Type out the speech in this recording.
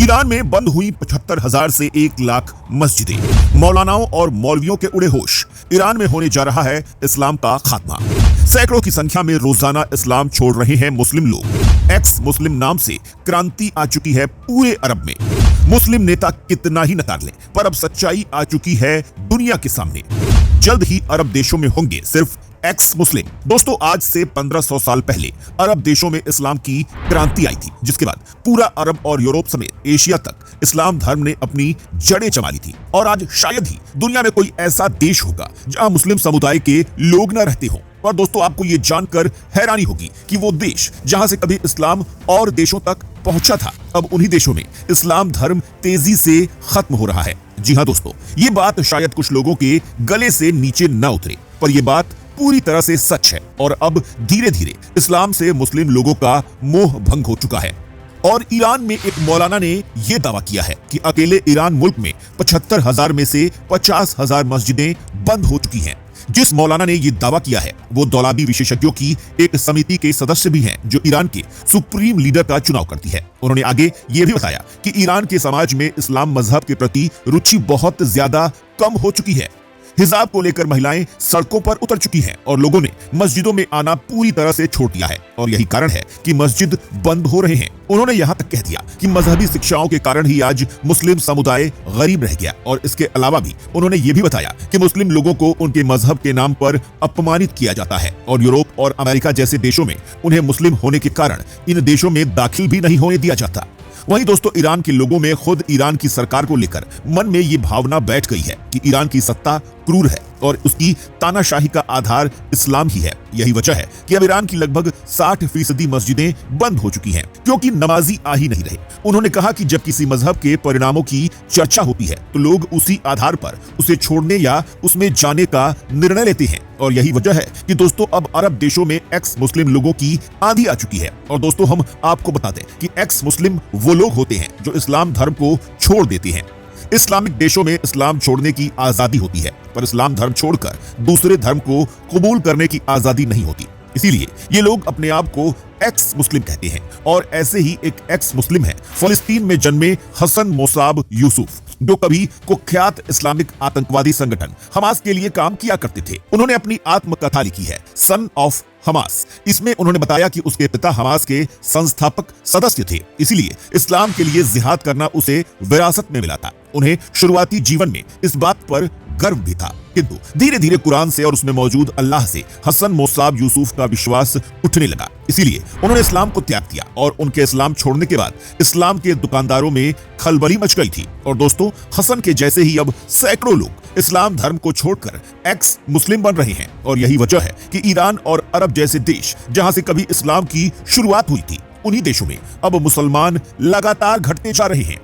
Iran में बंद हुई 75,000 से 1 लाख मस्जिदें। मौलानाओं और मौलवियों के उड़े होश। ईरान में होने जा रहा है इस्लाम का खात्मा। सैकड़ों की संख्या में रोजाना इस्लाम छोड़ रहे हैं मुस्लिम लोग। एक्स मुस्लिम नाम से क्रांति आ चुकी है पूरे अरब में। मुस्लिम नेता कितना ही नकार लें, पर अब सच्चाई आ चुकी है दुनिया के सामने। जल्द ही अरब देशों में होंगे सिर्फ एक्स मुस्लिम। दोस्तों, आज से 1500 साल पहले अरब देशों में इस्लाम की क्रांति आई थी, जिसके बाद पूरा अरब और यूरोप समेत एशिया तक इस्लाम धर्म ने अपनी जड़ें जमा ली थी। और आज शायद ही दुनिया में कोई ऐसा देश होगा जहां मुस्लिम समुदाय के लोग न रहते हों। और दोस्तों, आपको ये जानकर हैरानी होगी कि वो देश जहां से कभी इस्लाम और देशों तक पहुंचा था, अब उन्हीं देशों में इस्लाम धर्म तेजी से खत्म हो रहा है। जी हां दोस्तों, ये बात शायद कुछ लोगों के गले से नीचे न उतरे, पर यह बात पूरी तरह से सच है। और अब धीरे धीरे इस्लाम से मुस्लिम लोगों का मोह भंग हो चुका है। और ईरान में एक मौलाना ने यह दावा किया है कि अकेले ईरान मुल्क में 75,000 में से 50,000 मस्जिदें बंद हो चुकी हैं। जिस मौलाना ने यह दावा किया है वो दौलाबी विशेषज्ञों की एक समिति के सदस्य भी हैं, जो ईरान के सुप्रीम लीडर का चुनाव करती है। उन्होंने आगे यह भी बताया कि ईरान के समाज में इस्लाम मजहब के प्रति रुचि बहुत ज्यादा कम हो चुकी है। हिजाब को लेकर महिलाएं सड़कों पर उतर चुकी हैं और लोगों ने मस्जिदों में आना पूरी तरह से छोड़ दिया है। और यही कारण है कि मस्जिद बंद हो रहे हैं। उन्होंने यहां तक कह दिया कि मजहबी शिक्षाओं के कारण ही आज मुस्लिम समुदाय गरीब रह गया। और इसके अलावा भी उन्होंने ये भी बताया कि मुस्लिम लोगों को उनके मजहब के नाम पर अपमानित किया जाता है और यूरोप और अमेरिका जैसे देशों में उन्हें मुस्लिम होने के कारण इन देशों में दाखिल भी नहीं होने दिया जाता। वहीं दोस्तों, ईरान के लोगों में खुद ईरान की सरकार को लेकर मन में ये भावना बैठ गई है कि ईरान की सत्ता क्रूर है और उसकी तानाशाही का आधार इस्लाम ही है। यही वजह है कि अब ईरान की लगभग 60% मस्जिदें बंद हो चुकी हैं, क्योंकि नमाजी आ ही नहीं रहे। उन्होंने कहा कि जब किसी मजहब के परिणामों की चर्चा होती है तो लोग उसी आधार पर उसे छोड़ने या उसमें जाने का निर्णय लेते हैं। और यही वजह है कि दोस्तों, अब अरब देशों में एक्स मुस्लिम लोगों की आंधी आ चुकी है। और दोस्तों, हम आपको बता दें कि एक्स मुस्लिम वो लोग होते हैं जो इस्लाम धर्म को छोड़ देते हैं। इस्लामिक देशों में इस्लाम छोड़ने की आजादी होती है, पर इस्लाम धर्म छोड़कर दूसरे धर्म को कबूल करने की आजादी नहीं होती। इसीलिए ये लोग अपने आप को एक्स मुस्लिम कहते हैं। और ऐसे ही एक एक्स मुस्लिम है फलस्तीन में जन्मे हसन मोसाब यूसुफ, जो कभी कुख्यात इस्लामिक आतंकवादी संगठन हमास के लिए काम किया करते थे। उन्होंने अपनी आत्मकथा लिखी है, सन ऑफ हमास। इसमें उन्होंने बताया कि उसके पिता हमास के संस्थापक सदस्य थे, इसलिए इस्लाम के लिए जिहाद करना उसे विरासत में मिला था। उन्हें शुरुआती जीवन में इस बात पर गर्व भी था, किंतु धीरे धीरे कुरान से और उसमें मौजूद अल्लाह से हसन मोसाब यूसुफ का विश्वास उठने लगा। इसीलिए उन्होंने इस्लाम को त्याग किया और उनके इस्लाम छोड़ने के बाद इस्लाम के दुकानदारों में खलबली मच गई थी। और दोस्तों, हसन के जैसे ही अब सैकड़ों लोग इस्लाम धर्म को छोड़कर एक्स मुस्लिम बन रहे हैं। और यही वजह है कि ईरान और अरब जैसे देश जहां से कभी इस्लाम की शुरुआत हुई थी, उन्हीं देशों में अब मुसलमान लगातार घटते जा रहे हैं।